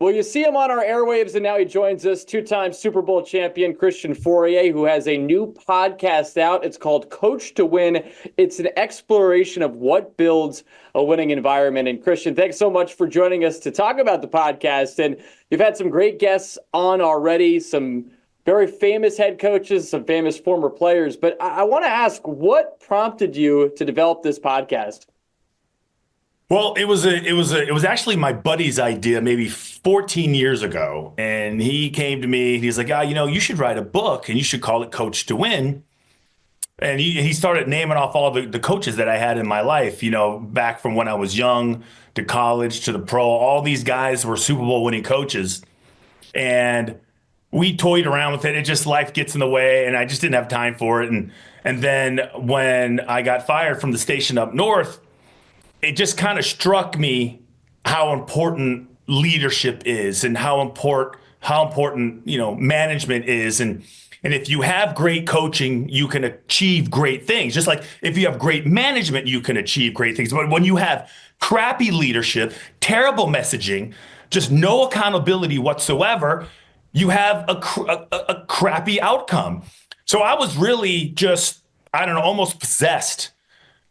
Well, you see him on our airwaves, and now he joins us, two-time Super Bowl champion Christian Fauria, who has a new podcast out. It's called Coach to Win. It's an exploration of what builds a winning environment. And Christian, thanks so much for joining us to talk about the podcast. And you've had some great guests on already, some very famous head coaches, some famous former players. But I want to ask, what prompted you to develop this podcast? Well, it was actually my buddy's idea maybe 14 years ago. And he came to me and he's like, you should write a book and you should call it Coach to Win. And he started naming off all the coaches that I had in my life, back from when I was young to college to the pro. All these guys were Super Bowl winning coaches. And we toyed around with it. It just, life gets in the way and I just didn't have time for it. And then when I got fired from the station up north, it just kind of struck me how important leadership is and how important management is. And if you have great coaching, you can achieve great things. Just like if you have great management, you can achieve great things. But when you have crappy leadership, terrible messaging, just no accountability whatsoever, you have a crappy outcome. So I was really just, almost possessed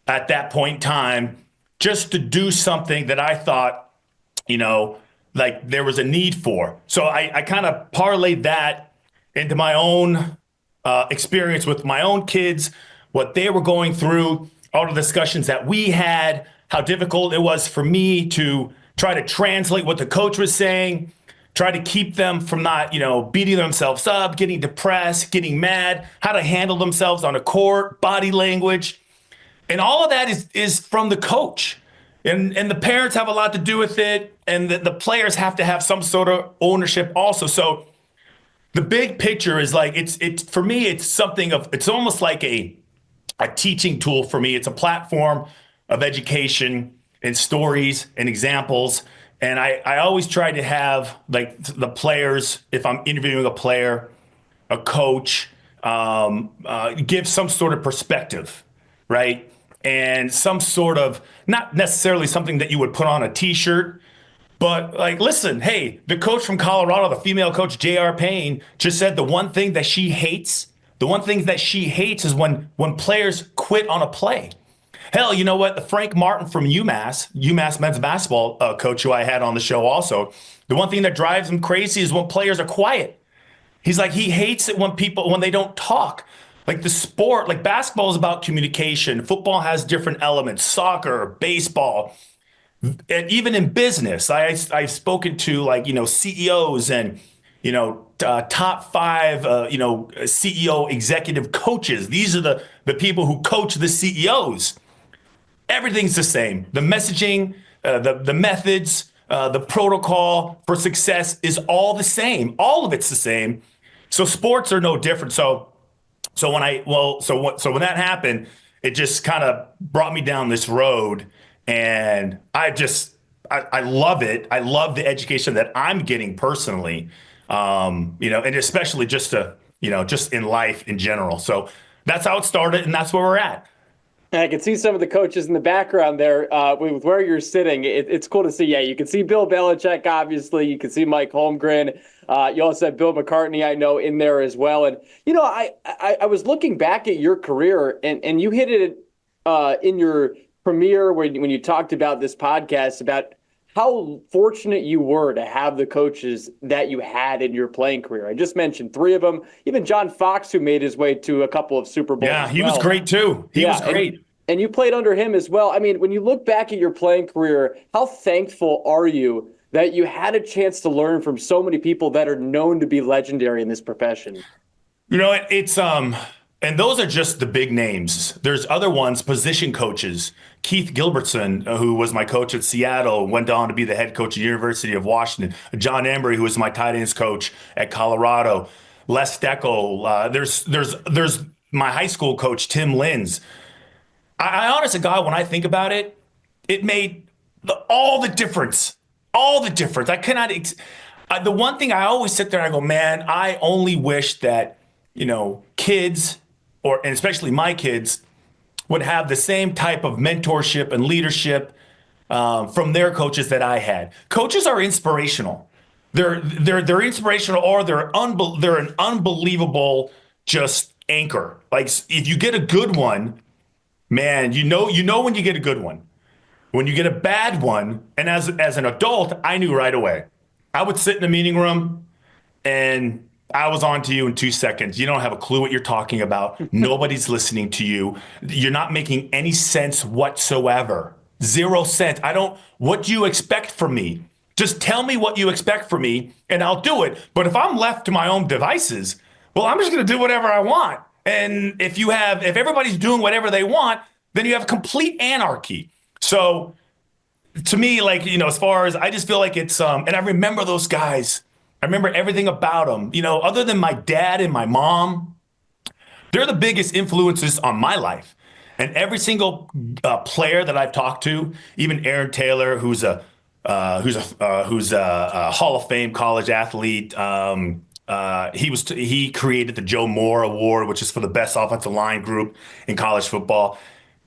at that point in time, just to do something that I thought, like there was a need for. So I kind of parlayed that into my own experience with my own kids, what they were going through, all the discussions that we had, how difficult it was for me to try to translate what the coach was saying, try to keep them from not, beating themselves up, getting depressed, getting mad, how to handle themselves on a court, body language. And all of that is from the coach. And the parents have a lot to do with it. And the players have to have some sort of ownership also. So the big picture is like, it's for me, it's almost like a teaching tool for me. It's a platform of education and stories and examples. And I always try to have like the players, if I'm interviewing a player, a coach, give some sort of perspective, right? And some sort of, not necessarily something that you would put on a t-shirt, but like, listen, hey, the coach from Colorado, the female coach, J.R. Payne, just said the one thing that she hates is when players quit on a play. Hell, you know what? The Frank Martin from UMass men's basketball coach who I had on the show also, the one thing that drives him crazy is when players are quiet. He's like, he hates it when they don't talk. Like the sport, like basketball is about communication. Football has different elements, soccer, baseball, and even in business. I've spoken to CEOs and, top five, CEO executive coaches. These are the people who coach the CEOs. Everything's the same. The messaging, the methods, the protocol for success is all the same. All of it's the same. So sports are no different. So when that happened, it just kind of brought me down this road, and I love it. I love the education that I'm getting personally, and especially just in life in general. So that's how it started, and that's where we're at. And I can see some of the coaches in the background there with where you're sitting. It's cool to see. Yeah, you can see Bill Belichick, obviously. You can see Mike Holmgren. You also had Bill McCartney, I know, in there as well. And, I was looking back at your career, and you hit it in your premiere when you talked about this podcast about how fortunate you were to have the coaches that you had in your playing career. I just mentioned three of them. Even John Fox, who made his way to a couple of Super Bowls. Yeah, he was great too. He was great. And you played under him as well. I mean, when you look back at your playing career, how thankful are you that you had a chance to learn from so many people that are known to be legendary in this profession? It's and those are just the big names. There's other ones, position coaches. Keith Gilbertson, who was my coach at Seattle, went on to be the head coach at the University of Washington. John Embry, who was my tight ends coach at Colorado. Les Steckel. There's my high school coach, Tim Lins. I honestly, God, when I think about it, it made all the difference. All the difference. I cannot. The one thing I always sit there and I go, man, I only wish that kids, and especially my kids, would have the same type of mentorship and leadership from their coaches that I had. Coaches are inspirational. They're inspirational, or they're an unbelievable just anchor. Like if you get a good one, man, you know when you get a good one. When you get a bad one, and as an adult, I knew right away. I would sit in the meeting room and I was on to you in 2 seconds. You don't have a clue what you're talking about. Nobody's listening to you. You're not making any sense whatsoever. 0 cents. What do you expect from me? Just tell me what you expect from me and I'll do it. But if I'm left to my own devices, well, I'm just going to do whatever I want. And if everybody's doing whatever they want, then you have complete anarchy. So to me, like, as far as I just feel like it's, and I remember those guys. I remember everything about them, other than my dad and my mom. They're the biggest influences on my life. And every single player that I've talked to, even Aaron Taylor, who's a Hall of Fame college athlete. He created the Joe Moore Award, which is for the best offensive line group in college football.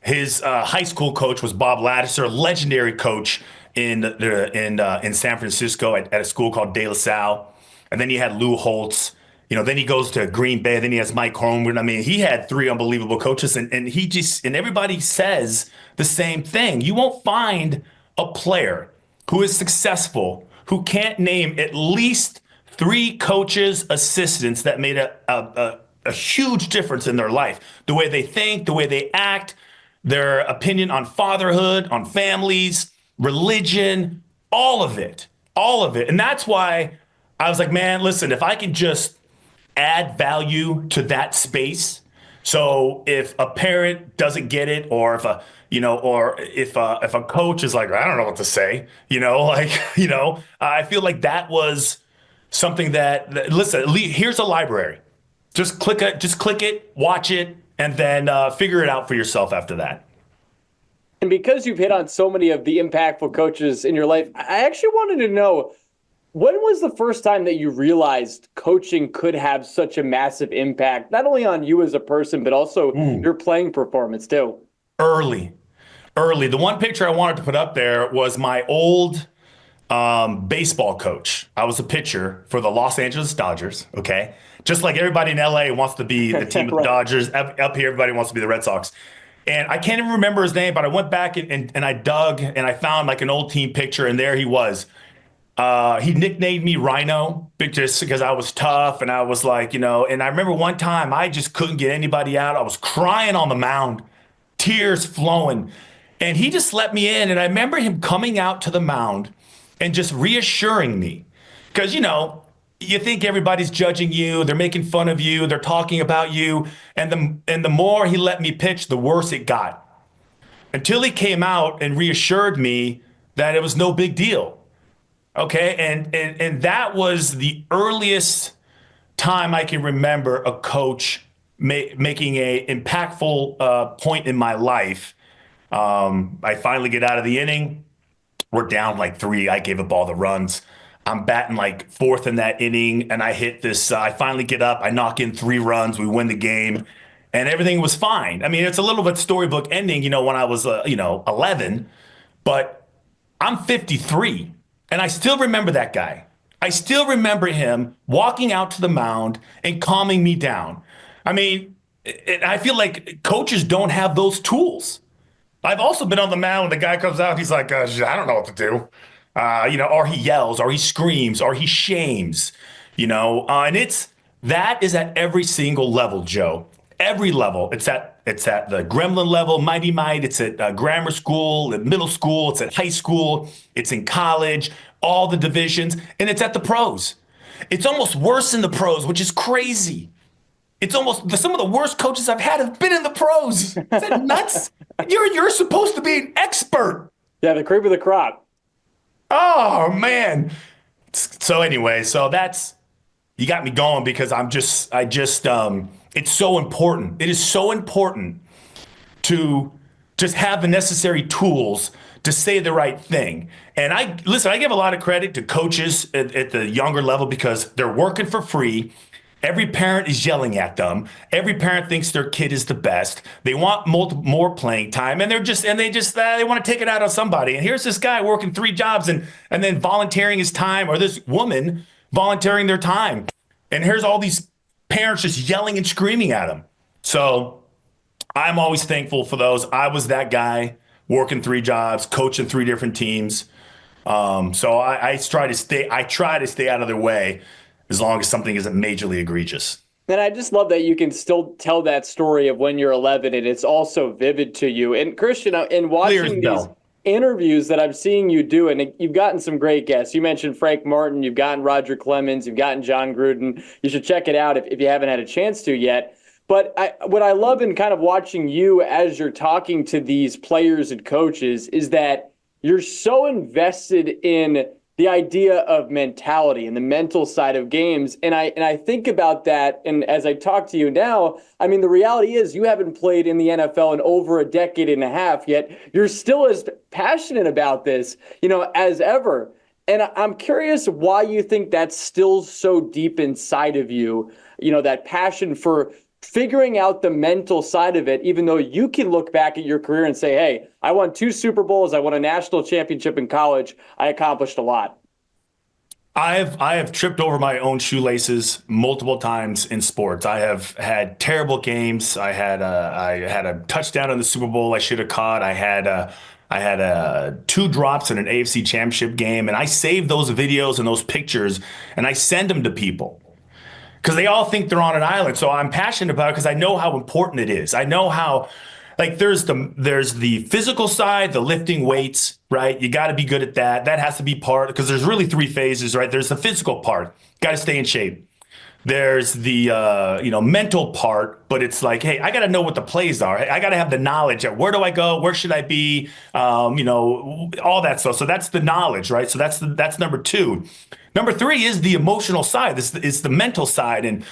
His high school coach was Bob Ladouceur, legendary coach in San Francisco at a school called De La Salle. And then he had Lou Holtz. Then he goes to Green Bay. Then he has Mike Holmgren. I mean, he had three unbelievable coaches, and everybody says the same thing. You won't find a player who is successful who can't name at least three coaches, assistants that made a huge difference in their life. The way they think, the way they act, their opinion on fatherhood, on families, religion, all of it. And that's why I was like, man, listen, if I can just add value to that space. So if a parent doesn't get it, or if if a coach is like, I don't know what to say, I feel like that was something that listen, here's a library. Just click it, watch it, and then figure it out for yourself after that. And because you've hit on so many of the impactful coaches in your life, I actually wanted to know, when was the first time that you realized coaching could have such a massive impact, not only on you as a person, but also your playing performance too? Early. The one picture I wanted to put up there was my old baseball coach. I was a pitcher for the Los Angeles Dodgers. Okay. Just like everybody in LA wants to be the team of the Dodgers. Up here, everybody wants to be the Red Sox. And I can't even remember his name, but I went back and I dug and I found like an old team picture, and there he was. He nicknamed me Rhino just because I was tough, and I was like, and I remember one time I just couldn't get anybody out. I was crying on the mound, tears flowing, and he just let me in. And I remember him coming out to the mound and just reassuring me, because, you think everybody's judging you. They're making fun of you. They're talking about you. And the more he let me pitch, the worse it got, until he came out and reassured me that it was no big deal. Okay, and that was the earliest time I can remember a coach making a impactful point in my life. I finally get out of the inning. We're down like 3. I gave up all the runs. I'm batting like 4th in that inning, and I hit this. I finally get up. I knock in 3 runs. We win the game, and everything was fine. I mean, it's a little bit storybook ending, when I was 11, but I'm 53. And I still remember that guy. I still remember him walking out to the mound and calming me down. I mean, I feel like coaches don't have those tools. I've also been on the mound when the guy comes out, he's like, I don't know what to do. Or he yells, or he screams, or he shames, and that is at every single level, Joe. Every level. It's at the gremlin level, mighty might. It's at grammar school, at middle school. It's at high school. It's in college, all the divisions, and it's at the pros. It's almost worse in the pros, which is crazy. It's almost some of the worst coaches I've had have been in the pros. Is that nuts? You're supposed to be an expert. Yeah, the cream of the crop. Oh man. So anyway, you got me going, because it's so important. It is so important to just have the necessary tools to say the right thing. And I give a lot of credit to coaches at the younger level, because they're working for free Every parent is yelling at them. Every parent thinks their kid is the best. They want more playing time, and they want to take it out on somebody. And here's this guy working 3 jobs and then volunteering his time, or this woman volunteering their time. And here's all these parents just yelling and screaming at him. So I'm always thankful for those. I was that guy working 3 jobs, coaching 3 different teams. So I try to stay out of their way as long as something isn't majorly egregious. And I just love that you can still tell that story of when you're 11 and it's also vivid to you. And Christian, in watching these interviews that I'm seeing you do, and you've gotten some great guests. You mentioned Frank Martin, you've gotten Roger Clemens, you've gotten John Gruden. You should check it out if you haven't had a chance to yet. But what I love in kind of watching you as you're talking to these players and coaches is that you're so invested in the idea of mentality and the mental side of games. And I think about that. And as I talk to you now, I mean, the reality is you haven't played in the NFL in over a decade and a half, yet you're still as passionate about this, as ever. And I'm curious why you think that's still so deep inside of you, that passion for figuring out the mental side of it, even though you can look back at your career and say, hey, I won 2 Super Bowls, I won a national championship in college, I accomplished a lot. I have tripped over my own shoelaces multiple times in sports. I have had terrible games. I had a touchdown in the Super Bowl I should have caught. I had 2 drops in an AFC championship game, and I save those videos and those pictures and I send them to people, because they all think they're on an island. So I'm passionate about it because I know how important it is. I know how, there's the physical side, the lifting weights, right? You got to be good at that. That has to be part, because there's really 3 phases, right? There's the physical part, got to stay in shape. There's the mental part, but it's like, hey, I got to know what the plays are. I got to have the knowledge of where do I go, where should I be, all that stuff. So that's the knowledge, right? So that's number 2. Number 3 is the emotional side. This is the mental side, and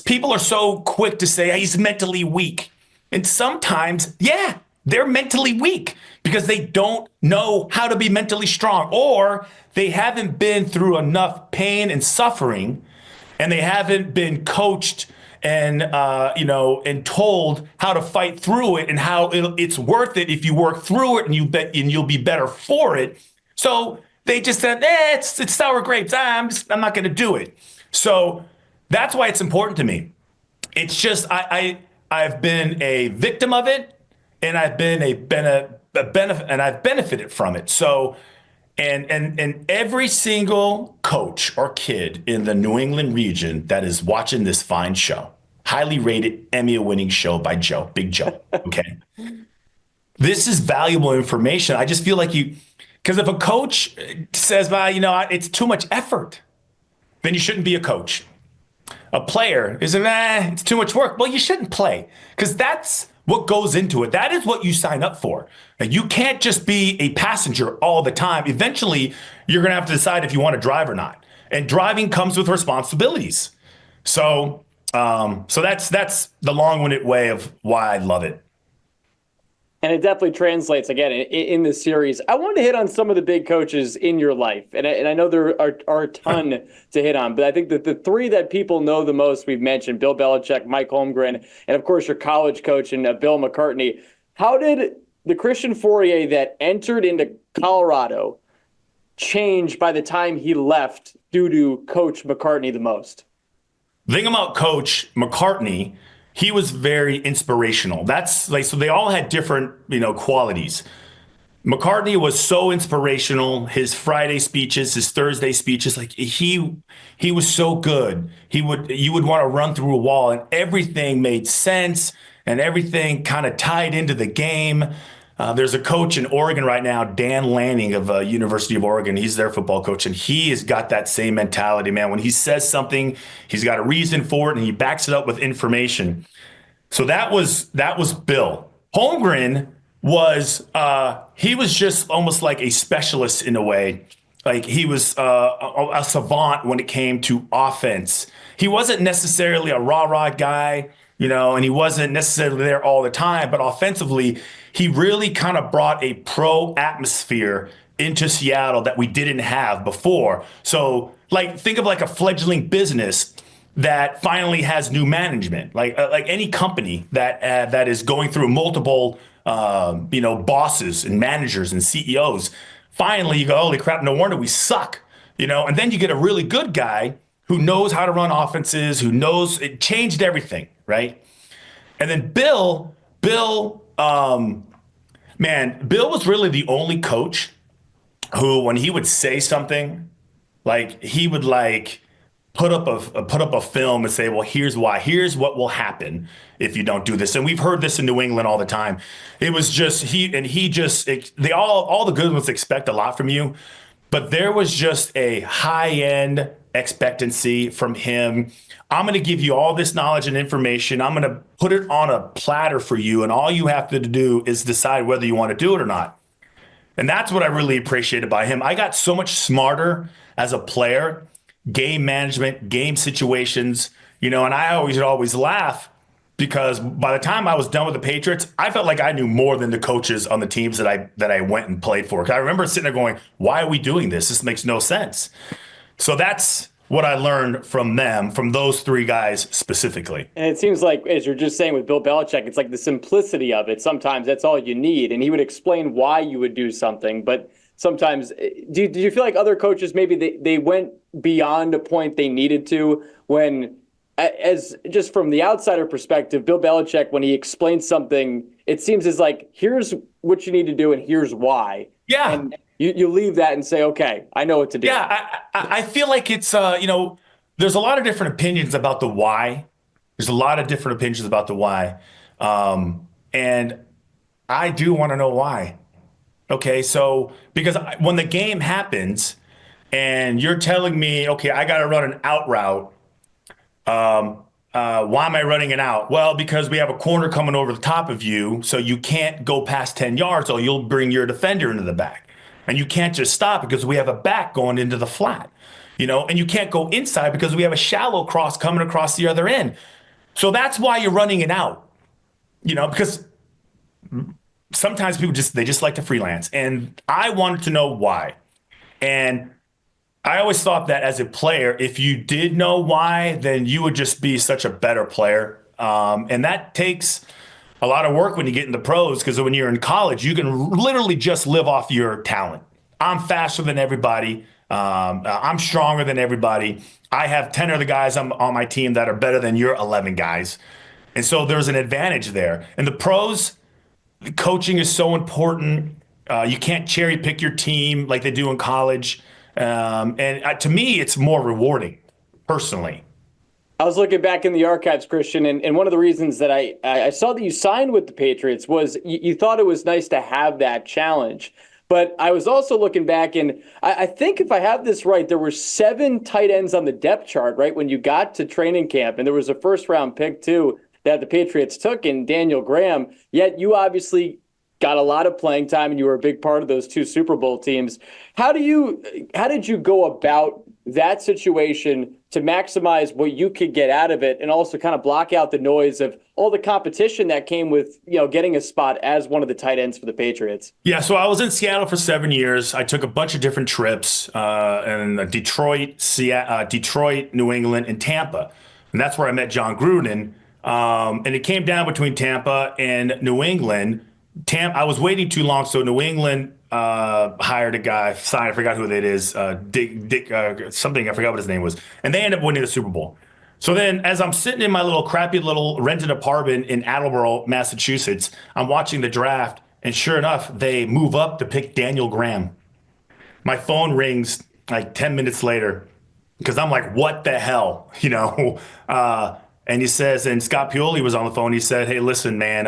people are so quick to say, hey, he's mentally weak, and sometimes, yeah, they're mentally weak because they don't know how to be mentally strong, or they haven't been through enough pain and suffering, and they haven't been coached and and told how to fight through it and how it's worth it if you work through it, and you'll be better for it. So they just said, it's sour grapes. I'm not going to do it. So that's why it's important to me. It's just I've been a victim of it, and I've been a benefit, and I've benefited from it. So. And every single coach or kid in the New England region that is watching this fine show, highly rated Emmy-winning show by Big Joe, okay? This is valuable information. I just feel like because if a coach says, well, it's too much effort, then you shouldn't be a coach. A player is, it's too much work. Well, you shouldn't play, because that's what goes into it. That is what you sign up for. And you can't just be a passenger all the time. Eventually, you're going to have to decide if you want to drive or not. And driving comes with responsibilities. So that's the long-winded way of why I love it. And it definitely translates, again, in this series. I wanted to hit on some of the big coaches in your life. And I know there are a ton to hit on, but I think that the 3 that people know the most, we've mentioned, Bill Belichick, Mike Holmgren, and of course your college coach and Bill McCartney. How did the Christian Fauria that entered into Colorado change by the time he left due to Coach McCartney the most? The thing about Coach McCartney, he was very inspirational. That's so they all had different, qualities. McCartney was so inspirational. His Friday speeches, his Thursday speeches, he was so good. You would want to run through a wall, and everything made sense, and everything kind of tied into the game. There's a coach in Oregon right now, Dan Lanning of University of Oregon. He's their football coach, and he has got that same mentality, man. When he says something, he's got a reason for it, and he backs it up with information. So that was Bill. Holmgren was he was just almost like a specialist in a way. Like he was a savant when it came to offense. He wasn't necessarily a rah-rah guy, and he wasn't necessarily there all the time, but offensively, he really kind of brought a pro atmosphere into Seattle that we didn't have before. So think of like a fledgling business. that finally has new management, like any company that is going through multiple bosses and managers and CEOs. Finally, you go, holy crap! No wonder we suck, And then you get a really good guy who knows how to run offenses, who knows it changed everything, right? And then Bill was really the only coach who, when he would say something, like he would put up a film and say, well, here's why. Here's what will happen if you don't do this. And we've heard this in New England all the time. It was just they all the good ones expect a lot from you, but there was just a high end expectancy from him. I'm going to give you all this knowledge and information. I'm going to put it on a platter for you, and all you have to do is decide whether you want to do it or not. And that's what I really appreciated by him. I got so much smarter as a player, game management, game situations, and I always laugh because by the time I was done with the Patriots, I felt like I knew more than the coaches on the teams that I went and played for. 'Cause I remember sitting there going, why are we doing this? This makes no sense. So that's what I learned from them, from those three guys specifically. And it seems like, as you're just saying with Bill Belichick, it's like the simplicity of it. Sometimes that's all you need. And he would explain why you would do something. But sometimes, do you feel like other coaches, maybe they went beyond a point they needed to when, as just from the outsider perspective, Bill Belichick, when he explains something, it seems as like, here's what you need to do and here's why. Yeah. And you leave that and say, okay, I know what to do. Yeah, I feel like it's, there's a lot of different opinions about the why. There's a lot of different opinions about the why. And I do want to know why. Okay, so because when the game happens and you're telling me, okay, I got to run an out route. Why am I running it out? Well, because we have a corner coming over the top of you, so you can't go past 10 yards or you'll bring your defender into the back. And you can't just stop because we have a back going into the flat, and you can't go inside because we have a shallow cross coming across the other end. So that's why you're running it out, because sometimes people they just like to freelance. And I wanted to know why. And I always thought that as a player, if you did know why, then you would just be such a better player. And that takes a lot of work when you get into pros, because when you're in college, you can literally just live off your talent. I'm faster than everybody. I'm stronger than everybody. I have 10 other guys on my team that are better than your 11 guys. And so there's an advantage there. And the pros, coaching is so important. You can't cherry pick your team like they do in college. And to me, it's more rewarding, personally. I was looking back in the archives, Christian, and one of the reasons that I saw that you signed with the Patriots was you thought it was nice to have that challenge. But I was also looking back, and I think if I have this right, there were 7 tight ends on the depth chart, right, when you got to training camp. And there was a first-round pick, too, that the Patriots took in Daniel Graham. Yet you obviously got a lot of playing time, and you were a big part of those 2 Super Bowl teams. How did you go about that situation to maximize what you could get out of it and also kind of block out the noise of all the competition that came with, getting a spot as one of the tight ends for the Patriots? Yeah, so I was in Seattle for 7 years. I took a bunch of different trips in Detroit, New England, and Tampa. And that's where I met John Gruden. And it came down between Tampa and New England. I was waiting too long, so New England hired a guy, I forgot who that is, Dick something, I forgot what his name was, and they ended up winning the Super Bowl. So then, as I'm sitting in my little crappy little rented apartment in Attleboro, Massachusetts, I'm watching the draft, and sure enough, they move up to pick Daniel Graham. My phone rings like 10 minutes later because I'm like, what the hell, And he says, and Scott Pioli was on the phone. He said, hey, listen, man,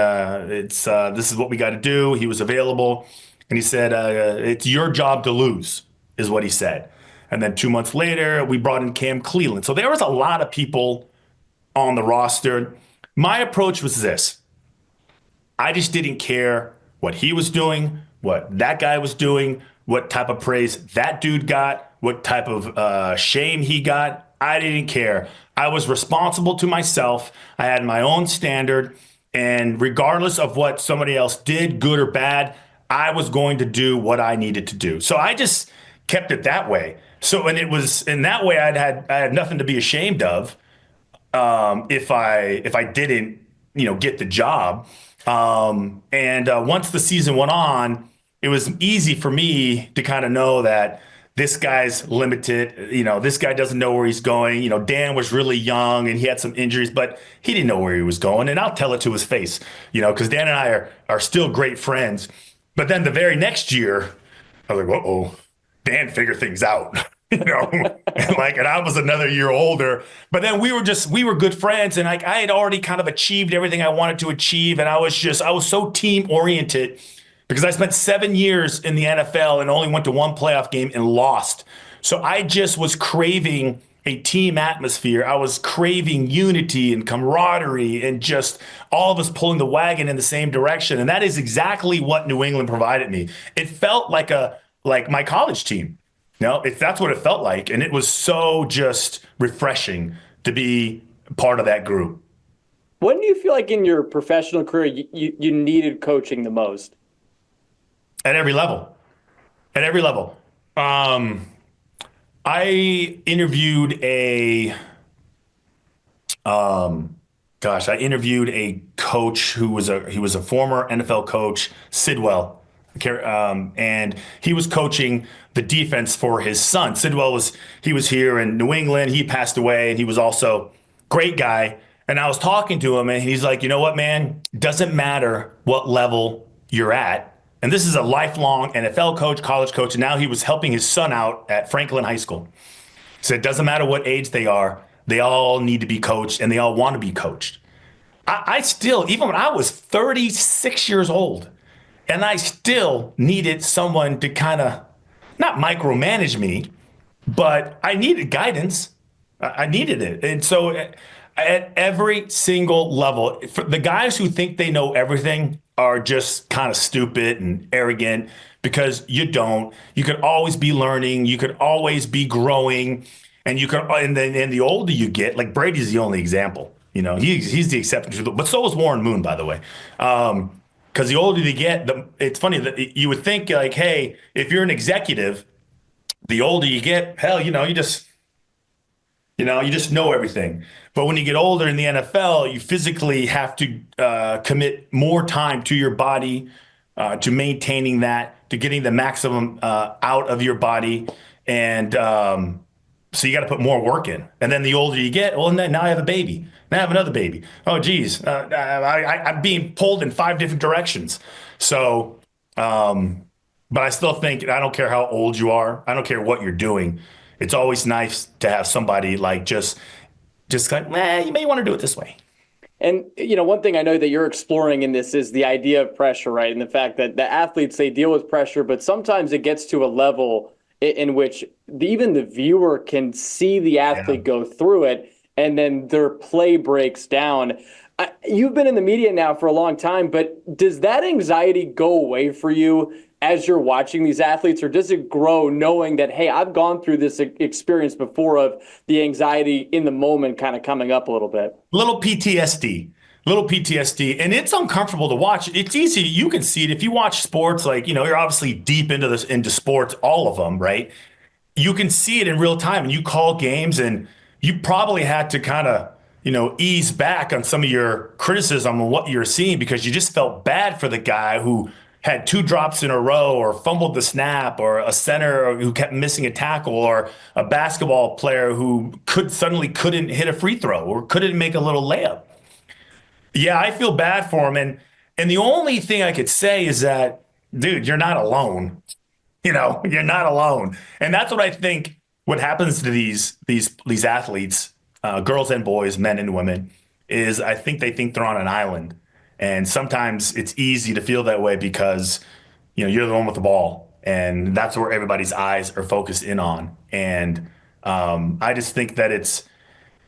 this is what we got to do. He was available. And he said, it's your job to lose, is what he said. And then 2 months later, we brought in Cam Cleveland. So there was a lot of people on the roster. My approach was this. I just didn't care what he was doing, what that guy was doing, what type of praise that dude got, what type of shame he got. I didn't care. I was responsible to myself. I had my own standard. And regardless of what somebody else did, good or bad, I was going to do what I needed to do. So I just kept it that way. So, and it was in that way I had nothing to be ashamed of. if I didn't, get the job. And once the season went on, it was easy for me to kind of know that this guy's limited. This guy doesn't know where he's going. Dan was really young and he had some injuries, but he didn't know where he was going. And I'll tell it to his face, because Dan and I are still great friends. But then the very next year, I was like, uh-oh, Dan figured things out. And I was another year older, but then we were good friends, and I had already kind of achieved everything I wanted to achieve. And I was so team oriented because I spent 7 years in the NFL and only went to one playoff game and lost. So I just was craving a team atmosphere. I was craving unity and camaraderie and just all of us pulling the wagon in the same direction. And that is exactly what New England provided me. It felt like my college team. No, that's what it felt like. And it was so just refreshing to be part of that group. When do you feel like in your professional career you needed coaching the most? At every level. At every level. I interviewed I interviewed a coach who was a former NFL coach, Sidwell. And he was coaching the defense for his son. He was here in New England. He passed away, and he was also great guy. And I was talking to him, and he's like, you know what, man? Doesn't matter what level you're at. And this is a lifelong NFL coach, college coach, and now he was helping his son out at Franklin High School. He said, it doesn't matter what age they are. They all need to be coached, and they all want to be coached. I still, even when I was 36 years old, and I still needed someone to kind of not micromanage me, but I needed guidance. I needed it. And so at every single level, for the guys who think they know everything are just kind of stupid and arrogant, because you don't. You could always be learning. You could always be growing. And then the older you get, like Brady's the only example. He's the exception to but so is Warren Moon, by the way. Because the older you get, it's funny that you would think like, hey, if you're an executive, the older you get, hell, you just know everything. But when you get older in the NFL, you physically have to commit more time to your body, to maintaining that, to getting the maximum out of your body, and so you got to put more work in. And then the older you get, well, and then now I have a baby. Now I have another baby. Oh, geez. I'm being pulled in 5 different directions. So, but I still think, I don't care how old you are. I don't care what you're doing. It's always nice to have somebody like just like, you may want to do it this way. And, one thing I know that you're exploring in this is the idea of pressure, right? And the fact that the athletes, they deal with pressure, but sometimes it gets to a level in which even the viewer can see the athlete go through it, and then their play breaks down. You've been in the media now for a long time, but does that anxiety go away for you as you're watching these athletes, or does it grow knowing that, hey, I've gone through this experience before of the anxiety in the moment kind of coming up a little bit? Little PTSD. And it's uncomfortable to watch. It's easy. You can see it if you watch sports, like, you're obviously deep into sports, all of them, right? You can see it in real time, and you call games, and you probably had to kind of, ease back on some of your criticism on what you're seeing, because you just felt bad for the guy who had 2 drops in a row, or fumbled the snap, or a center who kept missing a tackle, or a basketball player who suddenly couldn't hit a free throw or couldn't make a little layup. Yeah, I feel bad for him. And the only thing I could say is that, dude, you're not alone. You're not alone. And that's what I think what happens to these athletes, girls and boys, men and women, is I think they think they're on an island. And sometimes it's easy to feel that way because, you're the one with the ball. And that's where everybody's eyes are focused in on. And I just think that it's,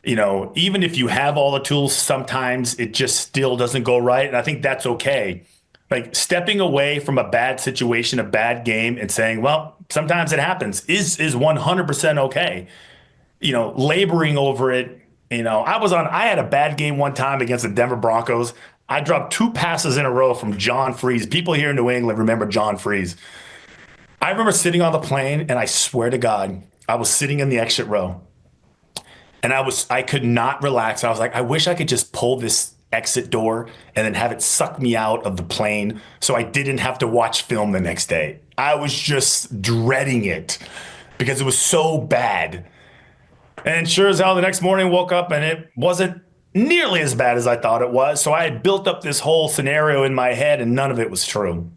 even if you have all the tools, sometimes it just still doesn't go right. And I think that's okay. Like stepping away from a bad situation, a bad game, and saying, well, sometimes it happens is 100% okay. Laboring over it. I had a bad game one time against the Denver Broncos. I dropped 2 passes in a row from John Freeze. People here in New England remember John Freeze. I remember sitting on the plane, and I swear to God, I was sitting in the exit row. And I could not relax. I was like, I wish I could just pull this exit door and then have it suck me out of the plane so I didn't have to watch film the next day. I was just dreading it because it was so bad. And sure as hell, the next morning woke up and it wasn't nearly as bad as I thought it was. So I had built up this whole scenario in my head and none of it was true.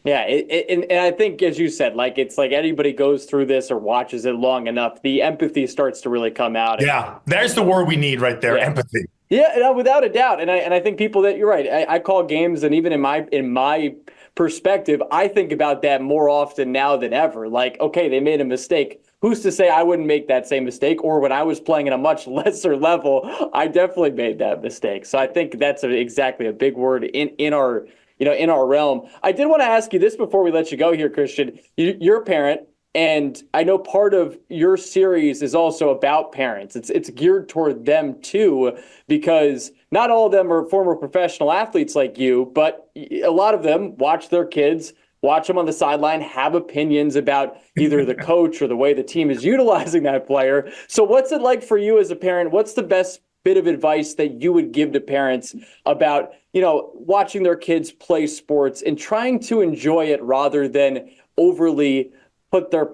Yeah, and I think, as you said, like it's like anybody goes through this or watches it long enough, the empathy starts to really come out. Yeah, there's the word we need right there, empathy. Yeah, no, without a doubt. And I think people that you're right. I call games, and even in my perspective, I think about that more often now than ever. Like, okay, they made a mistake. Who's to say I wouldn't make that same mistake? Or when I was playing at a much lesser level, I definitely made that mistake. So I think that's exactly a big word in our in our realm. I did want to ask you this before we let you go here, Christian. You're a parent, and I know part of your series is also about parents. It's geared toward them too, because not all of them are former professional athletes like you, but a lot of them watch their kids, watch them on the sideline, have opinions about either the coach or the way the team is utilizing that player. So what's it like for you as a parent? What's the best bit of advice that you would give to parents about, watching their kids play sports and trying to enjoy it rather than overly put their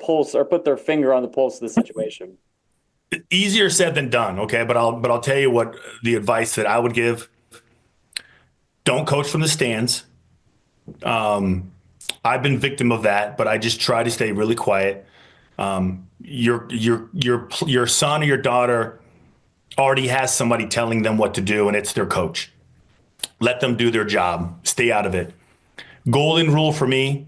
finger on the pulse of the situation? Easier said than done, okay? But I'll tell you what the advice that I would give. Don't coach from the stands. I've been victim of that, but I just try to stay really quiet. Your son or your daughter already has somebody telling them what to do, and it's their coach. Let them do their job. Stay out of it. Golden rule for me: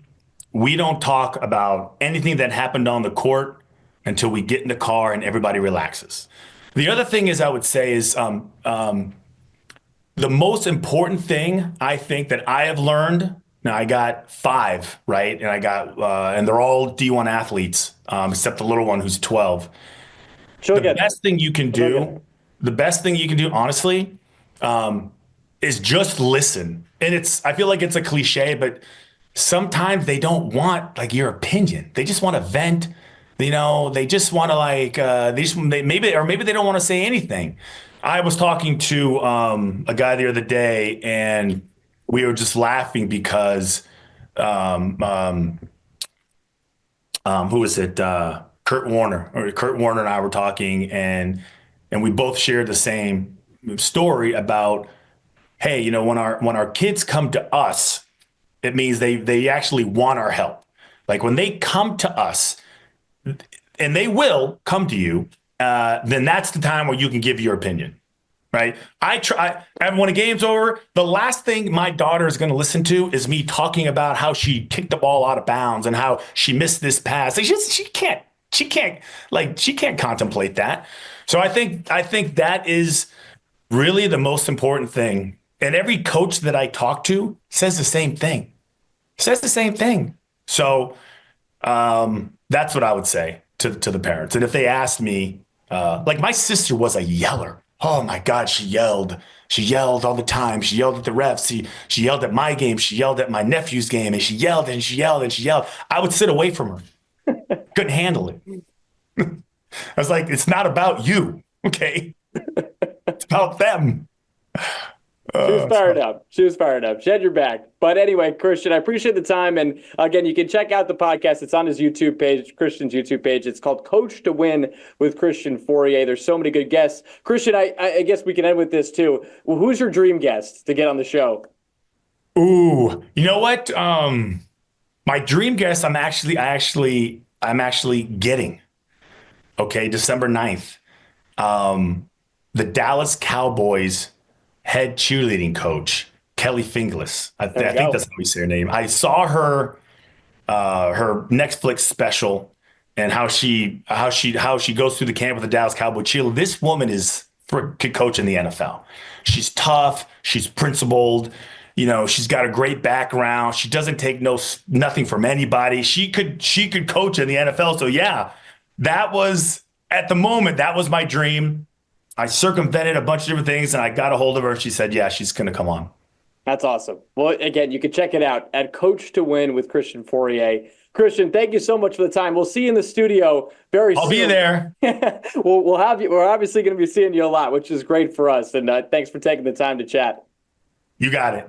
we don't talk about anything that happened on the court until we get in the car and everybody relaxes. The other thing is, I would say, is the most important thing I think that I have learned. Now I got 5, right, and and they're all D1 athletes, except the little one who's 12. The best thing you can do, honestly, is just listen. And I feel like it's a cliche, but sometimes they don't want like your opinion. They just want to vent. They just want to maybe they don't want to say anything. I was talking to a guy the other day, and we were just laughing because who was it? Kurt Warner and I were talking, and we both shared the same story about, hey, when our kids come to us, it means they actually want our help. Like when they come to us, and they will come to you, then that's the time where you can give your opinion, right? When a game's over, the last thing my daughter is going to listen to is me talking about how she kicked the ball out of bounds and how she missed this pass. Like she can't contemplate that. So I think that is really the most important thing. And every coach that I talk to says the same thing. So that's what I would say to the parents. And if they asked me, like my sister was a yeller. Oh my God, she yelled. She yelled all the time. She yelled at the refs. She yelled at my game. She yelled at my nephew's game. And she yelled and she yelled and she yelled. I would sit away from her. Couldn't handle it. I was like, it's not about you, okay? It's about them. She was fired up. She had your back. But anyway, Christian, I appreciate the time. And again, you can check out the podcast. It's on his YouTube page, Christian's YouTube page. It's called Coach to Win with Christian Fauria. There's so many good guests. Christian, I guess we can end with this too. Well, who's your dream guest to get on the show? Ooh, you know what? My dream guest, I'm actually getting. Okay, December 9th. The Dallas Cowboys head cheerleading coach, Kelly Finglas. I think that's how we say her name. I saw her Netflix special and how she goes through the camp with the Dallas Cowboy cheerleader. This woman could coach in the NFL. She's tough. She's principled. She's got a great background. She doesn't take nothing from anybody. She could coach in the NFL. So yeah, that was my dream. I circumvented a bunch of different things, and I got a hold of her. She said, yeah, she's going to come on. That's awesome. Well, again, you can check it out at Coach to Win with Christian Fauria. Christian, thank you so much for the time. We'll see you in the studio very soon. I'll be there. We'll have you. We're obviously going to be seeing you a lot, which is great for us. And thanks for taking the time to chat. You got it.